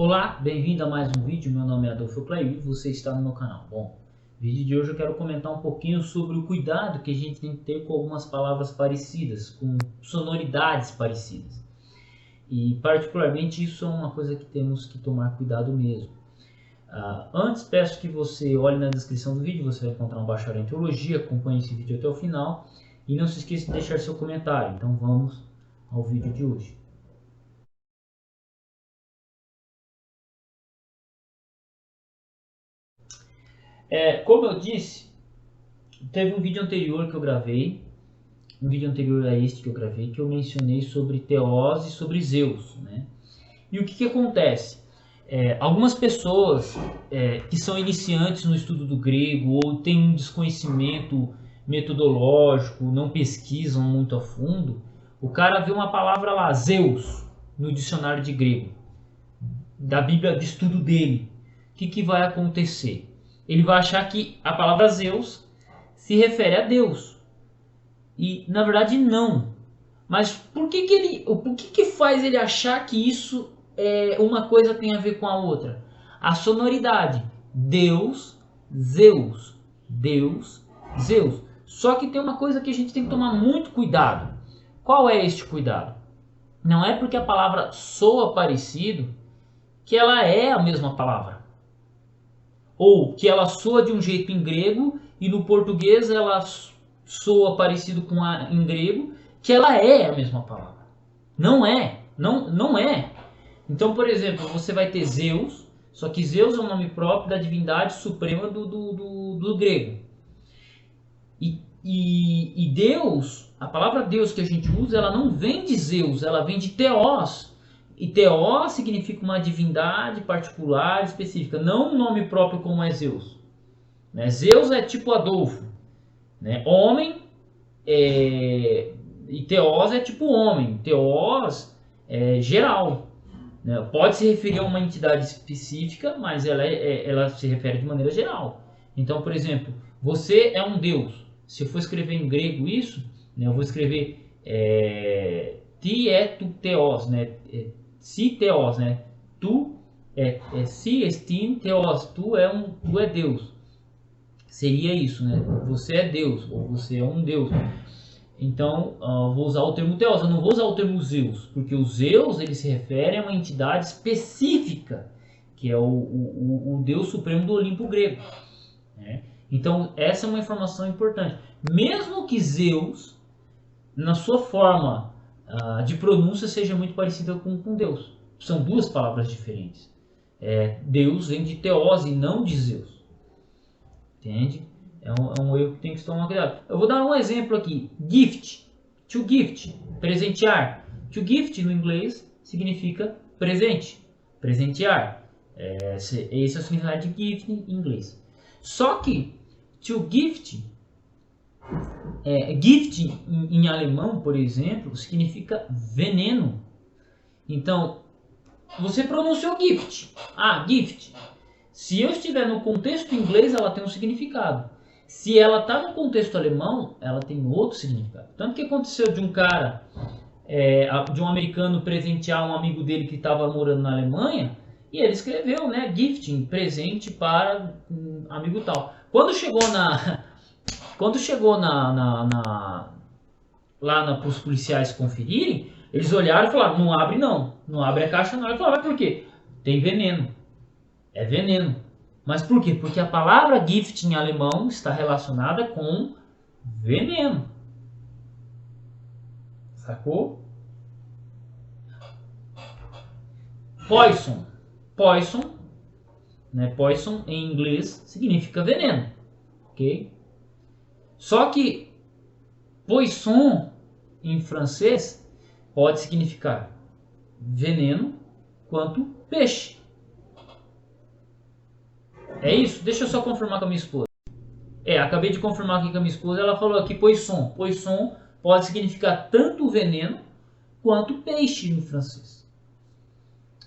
Olá, bem-vindo a mais um vídeo. Meu nome é Adolfo Clair e você está no meu canal. Bom, no vídeo de hoje eu quero comentar um pouquinho sobre o cuidado que a gente tem que ter com algumas palavras parecidas, com sonoridades parecidas. E particularmente isso é uma coisa que temos que tomar cuidado mesmo. Antes peço que você olhe na descrição do vídeo, você vai encontrar um bacharel em teologia, acompanhe esse vídeo até o final e não se esqueça de deixar seu comentário. Então vamos ao vídeo de hoje. Como eu disse, teve um vídeo anterior que eu gravei, um vídeo anterior a este que eu gravei, que eu mencionei sobre Teós e sobre Zeus, né? E o que acontece? Algumas pessoas que são iniciantes no estudo do grego ou têm um desconhecimento metodológico, não pesquisam muito a fundo, o cara vê uma palavra lá, Zeus, no dicionário de grego, da Bíblia de estudo dele. O que vai acontecer? Ele vai achar que a palavra Zeus se refere a Deus. E na verdade não. Mas por que faz ele achar que isso uma coisa tem a ver com a outra? A sonoridade. Deus, Zeus. Deus, Zeus. Só que tem uma coisa que a gente tem que tomar muito cuidado. Qual é este cuidado? Não é porque a palavra soa parecido que ela é a mesma palavra. Ou que ela soa de um jeito em grego e no português ela soa parecido com a em grego, que ela é a mesma palavra. Não é. Não é. Então, por exemplo, você vai ter Zeus, só que Zeus é o nome próprio da divindade suprema do grego. E Deus, a palavra Deus que a gente usa, ela não vem de Zeus, ela vem de Theos. E Theos significa uma divindade particular, específica, não um nome próprio como é Zeus. Né? Zeus é tipo Adolfo. Né? Homem e Theos é tipo homem. Theos é geral. Né? Pode se referir a uma entidade específica, mas ela se refere de maneira geral. Então, por exemplo, você é um deus. Se eu for escrever em grego isso, né, eu vou escrever ti tu theos, né? Si theos, né? Tu si estin theos, tu é Deus. Seria isso, né? Você é Deus, ou você é um Deus. Então, vou usar o termo Theos, eu não vou usar o termo Zeus, porque o Zeus ele se refere a uma entidade específica, que é o Deus Supremo do Olimpo grego. Né? Então, essa é uma informação importante. Mesmo que Zeus, na sua forma de pronúncia, seja muito parecida com Deus. São duas palavras diferentes. Deus vem de Theos e não de Zeus. Entende? É um erro que tem que tomar cuidado. Eu vou dar um exemplo aqui. Gift. To gift. Presentear. To gift no inglês significa presente. Presentear. Esse é o significado de gift em inglês. Só que to gift, gift em alemão, por exemplo, significa veneno. Então, você pronunciou gift. Gift. Se eu estiver no contexto inglês, ela tem um significado. Se ela está no contexto alemão, ela tem outro significado. Tanto que aconteceu de um cara, de um americano presentear um amigo dele que estava morando na Alemanha, e ele escreveu, né, gifting, presente para um amigo tal. Quando chegou lá para os policiais conferirem, eles olharam e falaram, não abre não, não abre a caixa não. Ele falou, mas por quê? Tem veneno. É veneno. Mas por quê? Porque a palavra gift em alemão está relacionada com veneno. Sacou? Poison. Poison, né? Poison em inglês significa veneno. Ok? Só que poisson em francês pode significar veneno quanto peixe. É isso? Deixa eu só confirmar com a minha esposa. Acabei de confirmar aqui com a minha esposa. Ela falou aqui poisson. Poisson pode significar tanto veneno quanto peixe no francês.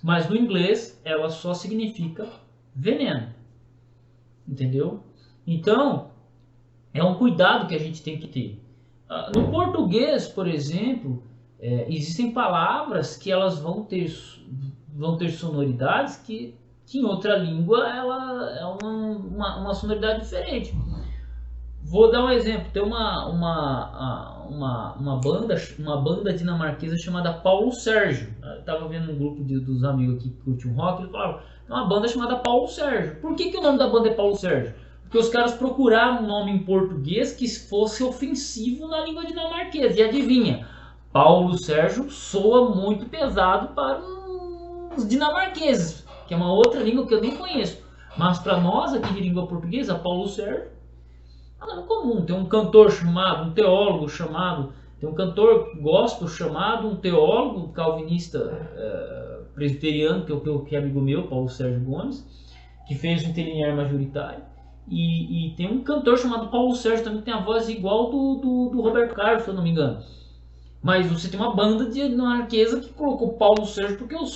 Mas no inglês ela só significa veneno. Entendeu? Então, é um cuidado que a gente tem que ter. No português, por exemplo, existem palavras que elas vão vão ter sonoridades que em outra língua ela é uma sonoridade diferente. Vou dar um exemplo. Tem uma banda dinamarquesa chamada Paulo Sérgio. Eu estava vendo um grupo dos amigos aqui que curtem rock, eles falavam, tem uma banda chamada Paulo Sérgio. Por que o nome da banda é Paulo Sérgio? Porque os caras procuraram um nome em português que fosse ofensivo na língua dinamarquesa. E adivinha, Paulo Sérgio soa muito pesado para os dinamarqueses, que é uma outra língua que eu nem conheço. Mas para nós aqui de língua portuguesa, Paulo Sérgio é um nome comum. Tem um cantor chamado, um teólogo chamado, tem um cantor gospel chamado, um teólogo calvinista presbiteriano, que é amigo meu, Paulo Sérgio Gomes, que fez o interlinear majoritário. E tem um cantor chamado Paulo Sérgio também, que tem a voz igual do Roberto Carlos, se eu não me engano. Mas você tem uma banda dinamarquesa que colocou Paulo Sérgio porque o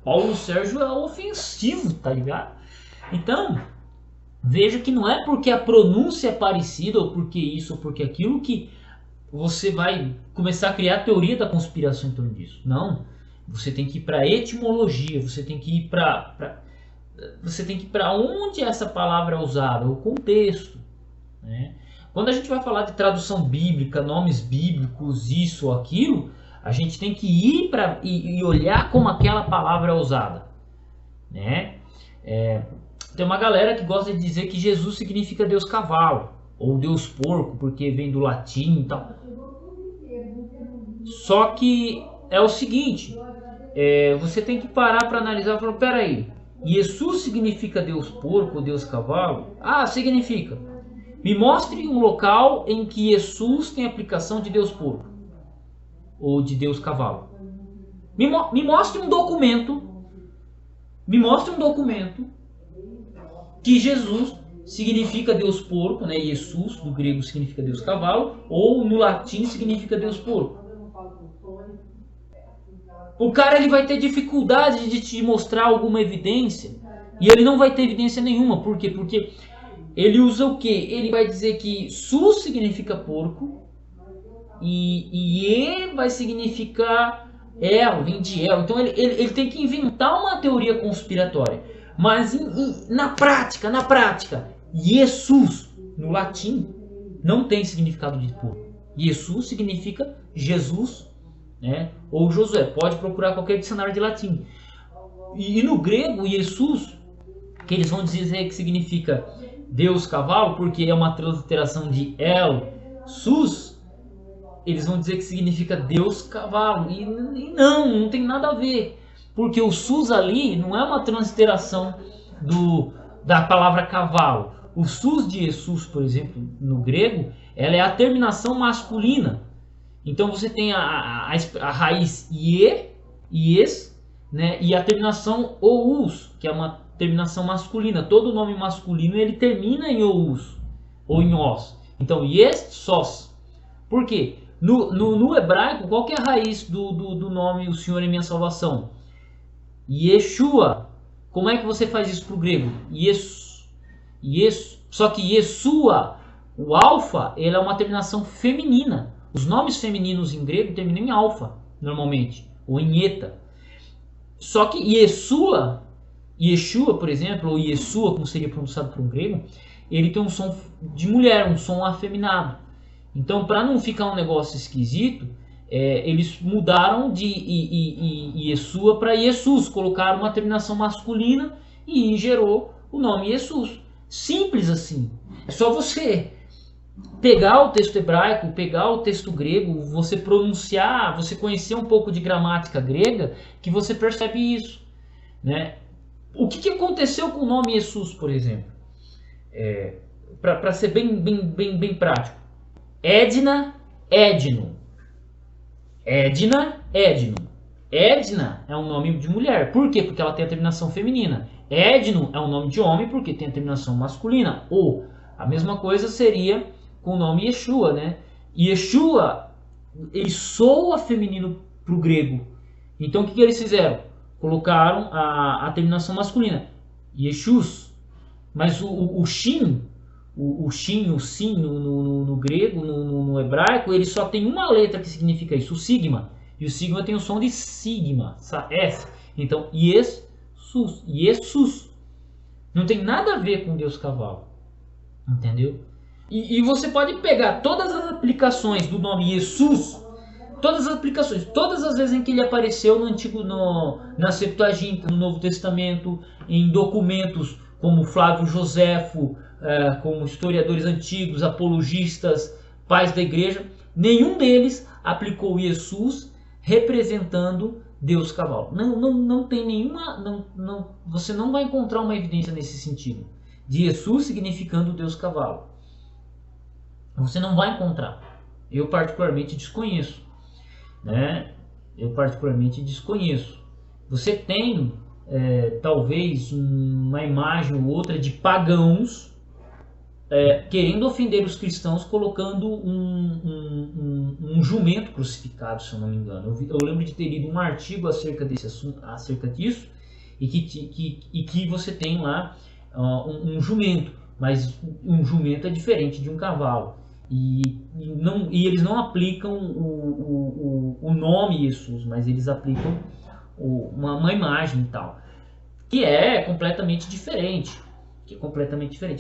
Paulo Sérgio é ofensivo, tá ligado? Então, veja que não é porque a pronúncia é parecida, ou porque isso, ou porque aquilo, que você vai começar a criar teoria da conspiração em torno disso. Não. Você tem que ir para etimologia, você tem que ir para onde essa palavra é usada, o contexto, né? Quando a gente vai falar de tradução bíblica, nomes bíblicos, isso ou aquilo, a gente tem que ir e olhar como aquela palavra é usada, né? Tem uma galera que gosta de dizer que Jesus significa Deus cavalo, ou Deus porco, porque vem do latim e tal. Só que é o seguinte, você tem que parar para analisar e falar, peraí, Jesus significa Deus porco ou Deus cavalo? Ah, significa. Me mostre um local em que Jesus tem aplicação de Deus porco ou de Deus cavalo. Me mostre um documento. Me mostre um documento que Jesus significa Deus porco, né? Jesus do grego significa Deus cavalo, ou no latim significa Deus porco. O cara ele vai ter dificuldade de te mostrar alguma evidência, e ele não vai ter evidência nenhuma. Por quê? Porque ele usa o quê? Ele vai dizer que sus significa porco, e e vai significar el, vem de el. Então ele tem que inventar uma teoria conspiratória. Mas na prática, Jesus no latim não tem significado de porco. Jesus significa Jesus, né? Ou Josué. Pode procurar qualquer dicionário de latim. E no grego, Jesus, que eles vão dizer que significa Deus cavalo, porque é uma transliteração de El, Sus, eles vão dizer que significa Deus cavalo. E não tem nada a ver. Porque o Sus ali não é uma transliteração da palavra cavalo. O Sus de Jesus, por exemplo, no grego, ela é a terminação masculina. Então você tem a raiz ies, né, e a terminação ous, que é uma terminação masculina. Todo nome masculino ele termina em ous ou em os. Então ies, sos. Por quê? No hebraico, qual que é a raiz do nome O Senhor é Minha Salvação? Yeshua. Como é que você faz isso para o grego? Só que Yeshua, o alfa, ele é uma terminação feminina. Os nomes femininos em grego terminam em alfa, normalmente, ou em eta. Só que Yeshua, por exemplo, ou Yeshua, como seria pronunciado por um grego, ele tem um som de mulher, um som afeminado. Então, para não ficar um negócio esquisito, eles mudaram de Yeshua para Jesus, colocaram uma terminação masculina e gerou o nome Jesus. Simples assim. É só você pegar o texto hebraico, pegar o texto grego, você pronunciar, você conhecer um pouco de gramática grega, que você percebe isso, né? O que aconteceu com o nome Jesus, por exemplo? Para ser bem prático. Edna, Edno. Edna, Edno. Edna é um nome de mulher. Por quê? Porque ela tem a terminação feminina. Edno é um nome de homem porque tem a terminação masculina. Ou a mesma coisa seria com o nome Yeshua, né? Yeshua, ele soa feminino para o grego. Então o que eles fizeram? Colocaram a terminação masculina. Yeshus. Mas o shin, o sin no grego, no hebraico, ele só tem uma letra que significa isso, o sigma. E o sigma tem o som de sigma, S. Então, Jesus, não tem nada a ver com Deus cavalo, entendeu? E você pode pegar todas as aplicações do nome Jesus, todas as aplicações, todas as vezes em que ele apareceu na Septuaginta, no Novo Testamento, em documentos como Flávio Joséfo, como historiadores antigos, apologistas, pais da igreja, nenhum deles aplicou Jesus representando Deus cavalo. Não tem nenhuma, você não vai encontrar uma evidência nesse sentido, de Jesus significando Deus cavalo. Você não vai encontrar. Eu particularmente desconheço, né? Você tem talvez uma imagem ou outra de pagãos querendo ofender os cristãos, colocando um jumento crucificado, se eu não me engano. Eu lembro de ter lido um artigo acerca disso, e que você tem lá um jumento, mas um jumento é diferente de um cavalo. E eles não aplicam o nome Jesus, mas eles aplicam uma imagem e tal, que é completamente diferente.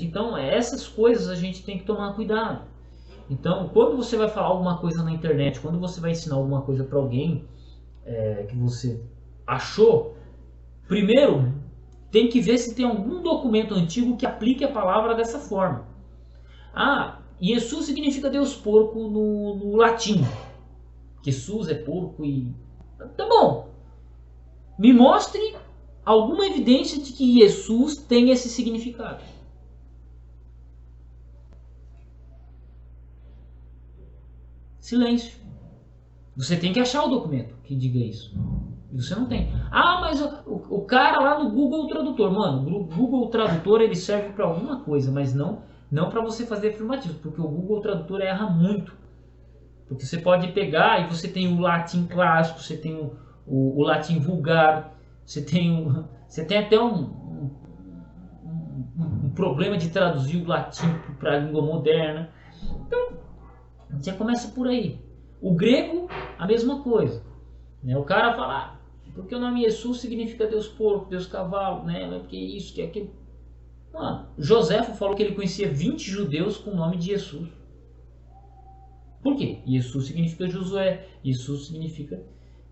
Então, essas coisas a gente tem que tomar cuidado. Então, quando você vai falar alguma coisa na internet, quando você vai ensinar alguma coisa para alguém que você achou, primeiro tem que ver se tem algum documento antigo que aplique a palavra dessa forma. Jesus significa Deus porco no latim. Jesus é porco e... Tá bom. Me mostre alguma evidência de que Jesus tem esse significado. Silêncio. Você tem que achar o documento que diga isso. E você não tem. Mas o cara lá no Google Tradutor. Mano, o Google Tradutor ele serve para alguma coisa, mas não para você fazer afirmativos, porque o Google Tradutor erra muito. Porque você pode pegar e você tem o latim clássico, você tem o latim vulgar, você tem até um problema de traduzir o latim para a língua moderna. Então, você começa por aí. O grego, a mesma coisa. Né? O cara fala, porque o nome Jesus significa Deus porco, Deus cavalo, né? Porque isso, que aquilo. Joséfo falou que ele conhecia 20 judeus com o nome de Jesus. Por quê? Jesus significa Josué, Jesus significa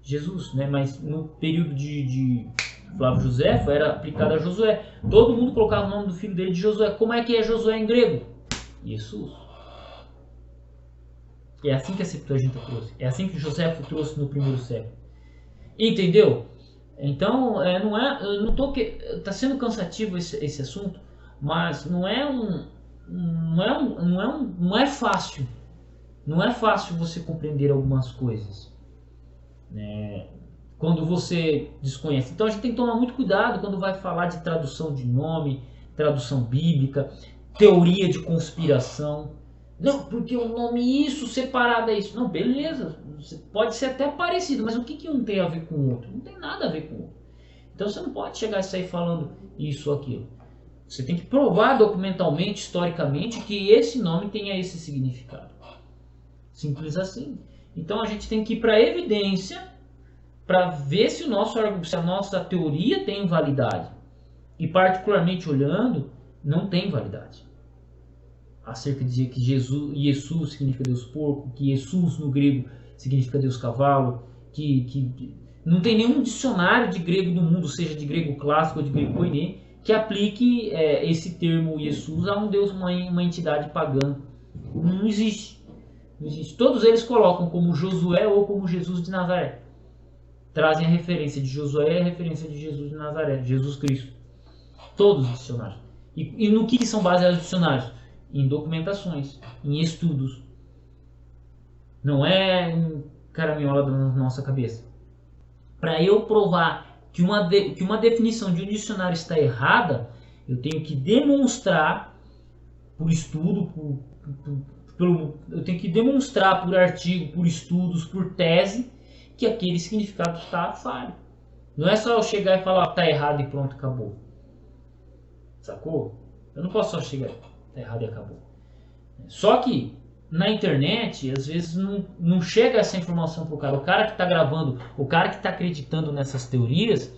Jesus, né? Mas no período de Flávio Joséfo era aplicado a Josué. Todo mundo colocava o nome do filho dele de Josué. Como é que é Josué em grego? Jesus. É assim que a Septuaginta trouxe. É assim que Joséfo trouxe no primeiro século. Entendeu? Então, tá sendo cansativo esse assunto, mas não é fácil. Não é fácil você compreender algumas coisas, né, quando você desconhece. Então a gente tem que tomar muito cuidado quando vai falar de tradução de nome, tradução bíblica, teoria de conspiração. Não, porque o nome isso separado é isso. Não, beleza, pode ser até parecido, mas o que um tem a ver com o outro? Não tem nada a ver com o outro. Então você não pode chegar e sair falando isso ou aquilo. Você tem que provar documentalmente, historicamente, que esse nome tenha esse significado. Simples assim. Então a gente tem que ir para a evidência para ver se a nossa teoria tem validade. E particularmente olhando, não tem validade. Acerca de dizer que Jesus significa Deus porco, que Jesus no grego significa Deus cavalo, que não tem nenhum dicionário de grego do mundo, seja de grego clássico ou de grego koiné, que aplique esse termo Jesus a um Deus, uma entidade pagã. Não existe. Todos eles colocam como Josué ou como Jesus de Nazaré. Trazem a referência de Josué e a referência de Jesus de Nazaré, Jesus Cristo. Todos os dicionários. E no que são baseados os dicionários? Em documentações, em estudos. Não é em caraminhola da nossa cabeça. Para eu provar que uma definição de um dicionário está errada, eu tenho que demonstrar por estudo, eu tenho que demonstrar por artigo, por estudos, por tese, que aquele significado está falho. Não é só eu chegar e falar está errado e pronto, acabou. Sacou? Eu não posso só chegar, está errado e acabou. Só que na internet, às vezes não chega essa informação pro cara. O cara que está gravando, o cara que está acreditando nessas teorias,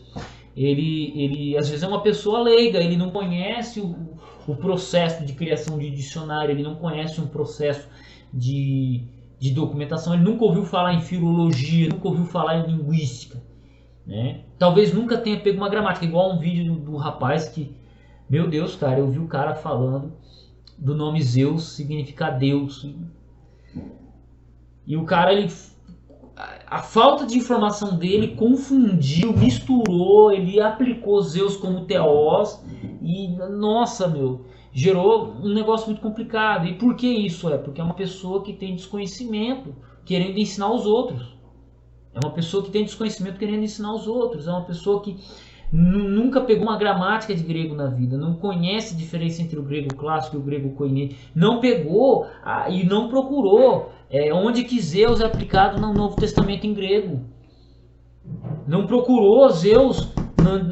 ele às vezes é uma pessoa leiga, ele não conhece o processo de criação de dicionário, ele não conhece um processo de documentação, ele nunca ouviu falar em filologia, nunca ouviu falar em linguística, né? Talvez nunca tenha pego uma gramática, igual um vídeo do rapaz que, meu Deus, cara, eu vi o cara falando do nome Zeus significa Deus. E o cara, a falta de informação dele confundiu, misturou, ele aplicou Zeus como Theos e, nossa, meu, gerou um negócio muito complicado. E por que isso é? Porque é uma pessoa que tem desconhecimento querendo ensinar os outros. É uma pessoa que tem desconhecimento querendo ensinar os outros. É uma pessoa que nunca pegou uma gramática de grego na vida, não conhece a diferença entre o grego clássico e o grego koiné, não pegou e não procurou onde que Zeus é aplicado no Novo Testamento em grego, não procurou Zeus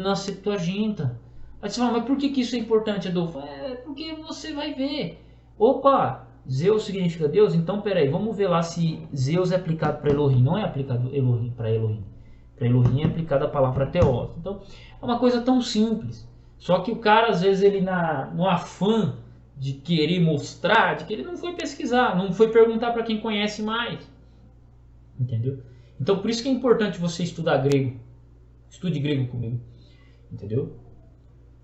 na Septuaginta. Aí você fala, mas por que isso é importante, Adolfo? Porque você vai ver, opa, Zeus significa Deus, então peraí, vamos ver lá se Zeus é aplicado para Elohim. Não é aplicado para Elohim. Para Elohim é aplicada a palavra Theos. Então é uma coisa tão simples. Só que o cara, às vezes, ele no afã de querer mostrar, de que ele não foi pesquisar, não foi perguntar para quem conhece mais. Entendeu? Então por isso que é importante você estudar grego. Estude grego comigo. Entendeu?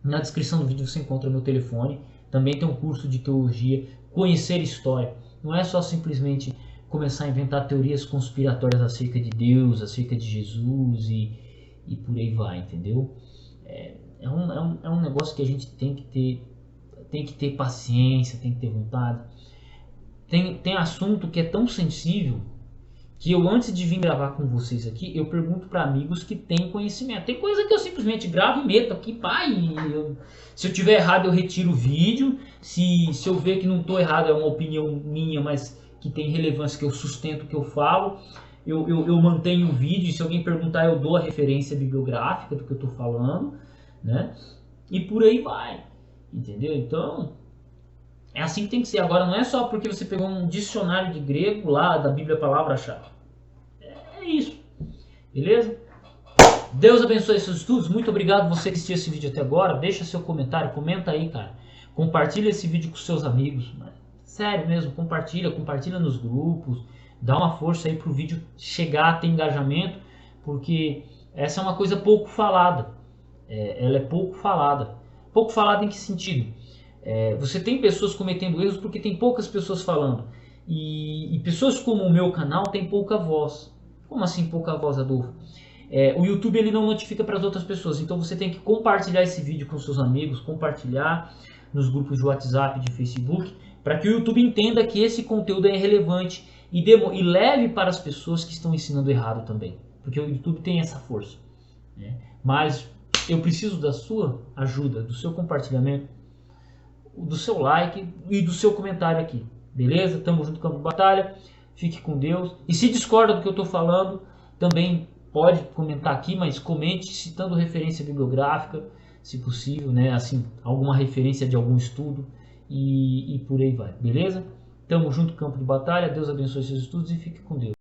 Na descrição do vídeo você encontra meu telefone. Também tem um curso de teologia, conhecer história. Não é só simplesmente começar a inventar teorias conspiratórias acerca de Deus, acerca de Jesus e por aí vai, entendeu? É um negócio que a gente tem que ter paciência, tem que ter vontade. Tem assunto que é tão sensível que eu, antes de vir gravar com vocês aqui, eu pergunto para amigos que têm conhecimento. Tem coisa que eu simplesmente gravo e meto aqui, pai. Se eu tiver errado, eu retiro o vídeo. Se eu ver que não estou errado, é uma opinião minha, mas que tem relevância, que eu sustento o que eu falo, eu mantenho o vídeo. E se alguém perguntar, eu dou a referência bibliográfica do que eu estou falando, né? E por aí vai, entendeu? Então, é assim que tem que ser. Agora, não é só porque você pegou um dicionário de grego lá da Bíblia Palavra-Chave. É isso, beleza? Deus abençoe seus estudos. Muito obrigado você que assistiu esse vídeo até agora. Deixa seu comentário, comenta aí, cara. Compartilha esse vídeo com seus amigos. Sério mesmo, compartilha nos grupos. Dá uma força aí pro vídeo chegar a ter engajamento, porque essa é uma coisa pouco falada. Ela é pouco falada. Pouco falada em que sentido? Você tem pessoas cometendo erros porque tem poucas pessoas falando. E pessoas como o meu canal tem pouca voz. Como assim pouca voz, Adolfo? O YouTube ele não notifica para as outras pessoas. Então você tem que compartilhar esse vídeo com seus amigos, compartilhar nos grupos de WhatsApp, de Facebook, para que o YouTube entenda que esse conteúdo é relevante e leve para as pessoas que estão ensinando errado também. Porque o YouTube tem essa força, né? Mas eu preciso da sua ajuda, do seu compartilhamento, do seu like e do seu comentário aqui. Beleza? Tamo junto, campo de batalha. Fique com Deus. E se discorda do que eu estou falando, também pode comentar aqui, mas comente citando referência bibliográfica, se possível, né? Assim, alguma referência de algum estudo e por aí vai. Beleza? Tamo junto, campo de batalha. Deus abençoe seus estudos e fique com Deus.